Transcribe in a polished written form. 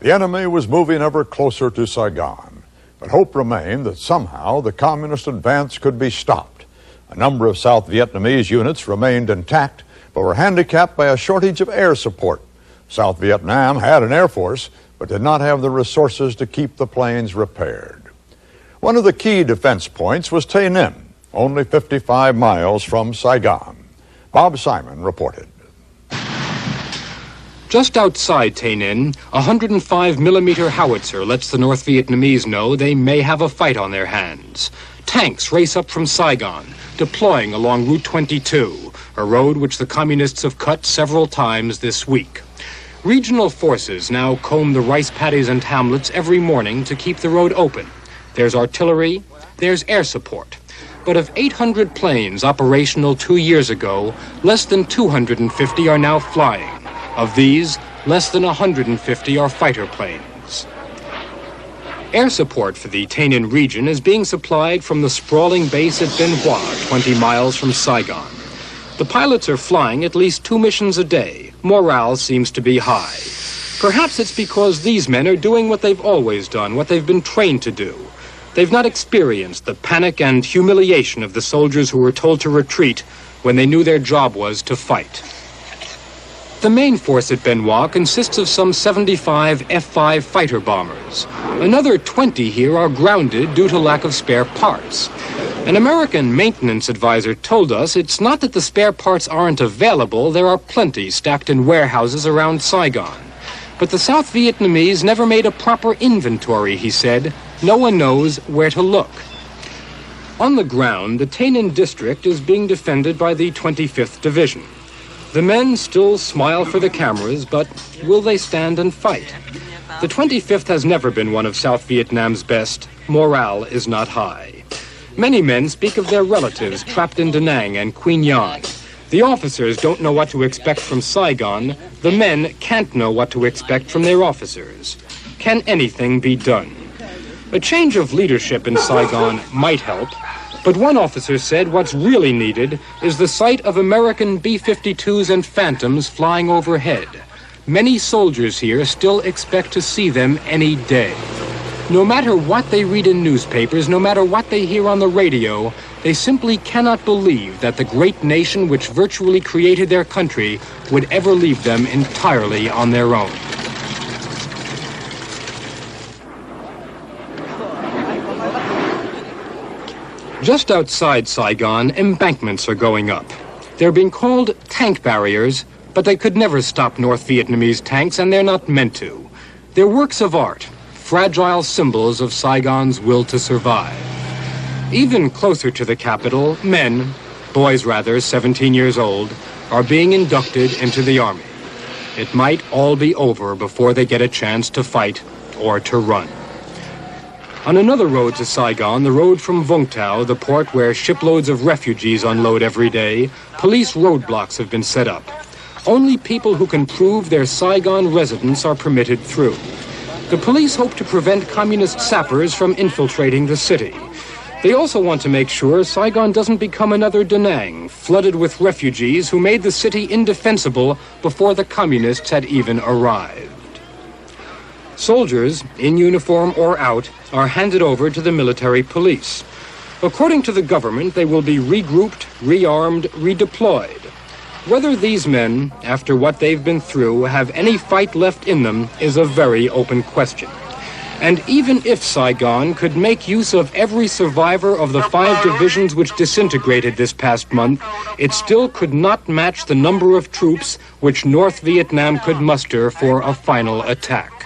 The enemy was moving ever closer to Saigon, but hope remained that somehow the communist advance could be stopped. A number of South Vietnamese units remained intact, but were handicapped by a shortage of air support. South Vietnam had an air force, but did not have the resources to keep the planes repaired. One of the key defense points was Tay Ninh, only 55 miles from Saigon. Bob Simon reported. Just outside Tay Ninh, a 105mm howitzer lets the North Vietnamese know they may have a fight on their hands. Tanks race up from Saigon, deploying along Route 22, a road which the communists have cut several times this week. Regional forces now comb the rice paddies and hamlets every morning to keep the road open. There's artillery, there's air support. But of 800 planes operational 2 years ago, less than 250 are now flying. Of these, less than 150 are fighter planes. Air support for the Tay Ninh region is being supplied from the sprawling base at Bien Hoa, 20 miles from Saigon. The pilots are flying at least 2 missions a day. Morale seems to be high. Perhaps it's because these men are doing what they've always done, what they've been trained to do. They've not experienced the panic and humiliation of the soldiers who were told to retreat when they knew their job was to fight. The main force at Bien Hoa consists of some 75 F-5 fighter bombers. Another 20 here are grounded due to lack of spare parts. An American maintenance advisor told us it's not that the spare parts aren't available, there are plenty stacked in warehouses around Saigon. But the South Vietnamese never made a proper inventory, he said. No one knows where to look. On the ground, the Tay Ninh district is being defended by the 25th Division. The men still smile for the cameras, but will they stand and fight? The 25th has never been one of South Vietnam's best. Morale is not high. Many men speak of their relatives trapped in Da Nang and Quy Nhon. The officers don't know what to expect from Saigon. The men can't know what to expect from their officers. Can anything be done? A change of leadership in Saigon might help. But one officer said what's really needed is the sight of American B-52s and Phantoms flying overhead. Many soldiers here still expect to see them any day. No matter what they read in newspapers, no matter what they hear on the radio, they simply cannot believe that the great nation which virtually created their country would ever leave them entirely on their own. Just outside Saigon, embankments are going up. They're being called tank barriers, but they could never stop North Vietnamese tanks, and they're not meant to. They're works of art, fragile symbols of Saigon's will to survive. Even closer to the capital, men, boys rather, 17 years old, are being inducted into the army. It might all be over before they get a chance to fight or to run. On another road to Saigon, the road from Vung Tau, the port where shiploads of refugees unload every day, police roadblocks have been set up. Only people who can prove their Saigon residence are permitted through. The police hope to prevent communist sappers from infiltrating the city. They also want to make sure Saigon doesn't become another Da Nang, flooded with refugees who made the city indefensible before the communists had even arrived. Soldiers, in uniform or out, are handed over to the military police. According to the government, they will be regrouped, rearmed, redeployed. Whether these men, after what they've been through, have any fight left in them is a very open question. And even if Saigon could make use of every survivor of the 5 divisions which disintegrated this past month, it still could not match the number of troops which North Vietnam could muster for a final attack.